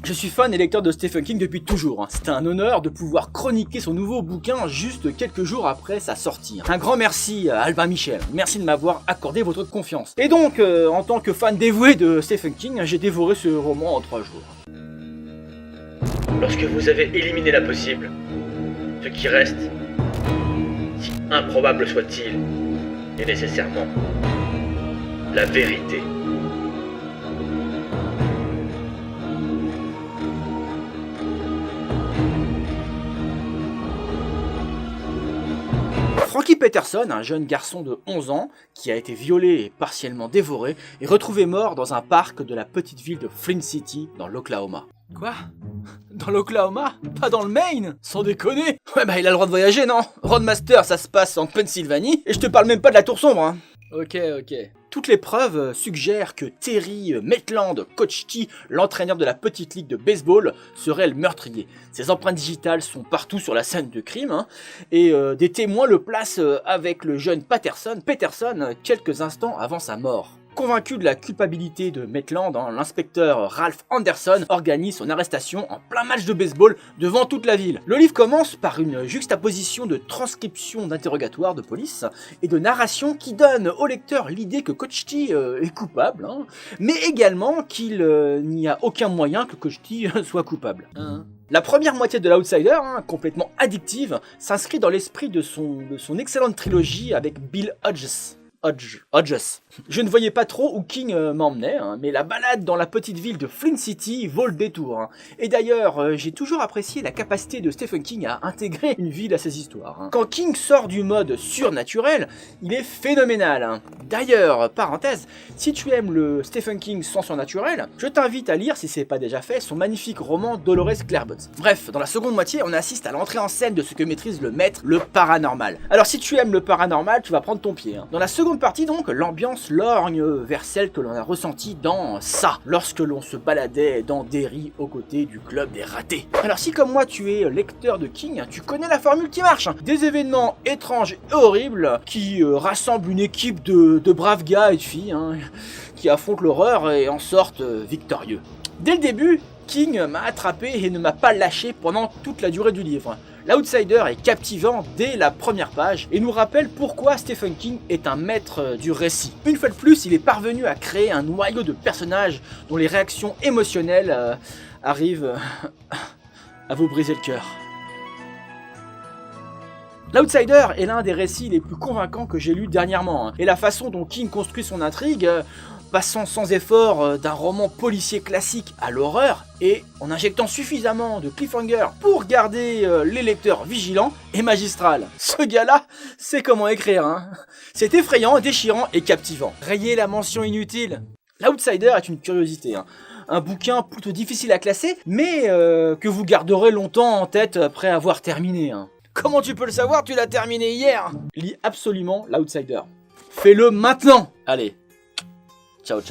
Je suis fan et lecteur de Stephen King depuis toujours. C'était un honneur de pouvoir chroniquer son nouveau bouquin juste quelques jours après sa sortie. Un grand merci à Albin Michel. Merci de m'avoir accordé votre confiance. Et donc, en tant que fan dévoué de Stephen King, j'ai dévoré ce roman en 3 jours. Lorsque vous avez éliminé l'impossible, ce qui reste, si improbable soit-il, est nécessairement la vérité. Frankie Peterson, un jeune garçon de 11 ans qui a été violé et partiellement dévoré, est retrouvé mort dans un parc de la petite ville de Flint City, dans l'Oklahoma. Quoi? Dans l'Oklahoma? Pas dans le Maine? Sans déconner? Ouais bah il a le droit de voyager, non? Roadmaster, ça se passe en Pennsylvanie, et je te parle même pas de la Tour Sombre, hein. Ok. Toutes les preuves suggèrent que Terry Maitland, Coach T, l'entraîneur de la petite ligue de baseball, serait le meurtrier. Ses empreintes digitales sont partout sur la scène de crime, et des témoins le placent avec le jeune Peterson quelques instants avant sa mort. Convaincu de la culpabilité de Maitland, l'inspecteur Ralph Anderson organise son arrestation en plein match de baseball devant toute la ville. Le livre commence par une juxtaposition de transcriptions d'interrogatoires de police et de narration qui donne au lecteur l'idée que Coach T est coupable, mais également qu'il n'y a aucun moyen que Coach T soit coupable. La première moitié de l'Outsider, complètement addictive, s'inscrit dans l'esprit de son excellente trilogie avec Bill Hodges. Je ne voyais pas trop où King m'emmenait, mais la balade dans la petite ville de Flint City vaut le détour. Et d'ailleurs, j'ai toujours apprécié la capacité de Stephen King à intégrer une ville à ses histoires. Quand King sort du mode surnaturel, il est phénoménal. D'ailleurs, parenthèse, si tu aimes le Stephen King sans surnaturel, je t'invite à lire, si c'est pas déjà fait, son magnifique roman Dolores Claiborne. Bref, dans la seconde moitié, on assiste à l'entrée en scène de ce que maîtrise le maître, le paranormal. Alors si tu aimes le paranormal, tu vas prendre ton pied. Dans la seconde partie donc, l'ambiance lorgne vers celle que l'on a ressentie dans ça, lorsque l'on se baladait dans Derry aux côtés du club des ratés. Alors si comme moi tu es lecteur de King, tu connais la formule qui marche. Des événements étranges et horribles qui rassemblent une équipe de braves gars et de filles qui affrontent l'horreur et en sortent victorieux. Dès le début, King m'a attrapé et ne m'a pas lâché pendant toute la durée du livre. L'Outsider est captivant dès la première page et nous rappelle pourquoi Stephen King est un maître du récit. Une fois de plus, il est parvenu à créer un noyau de personnages dont les réactions émotionnelles arrivent à vous briser le cœur. L'Outsider est l'un des récits les plus convaincants que j'ai lus dernièrement, et la façon dont King construit son intrigue, passant sans effort d'un roman policier classique à l'horreur, et en injectant suffisamment de cliffhanger pour garder les lecteurs vigilants, est magistral. Ce gars-là sait comment écrire, C'est effrayant, déchirant et captivant. Rayez la mention inutile. L'Outsider est une curiosité, un bouquin plutôt difficile à classer, mais que vous garderez longtemps en tête après avoir terminé. Comment tu peux le savoir? Tu l'as terminé hier. Lis absolument l'Outsider. Fais-le maintenant. Allez, ciao.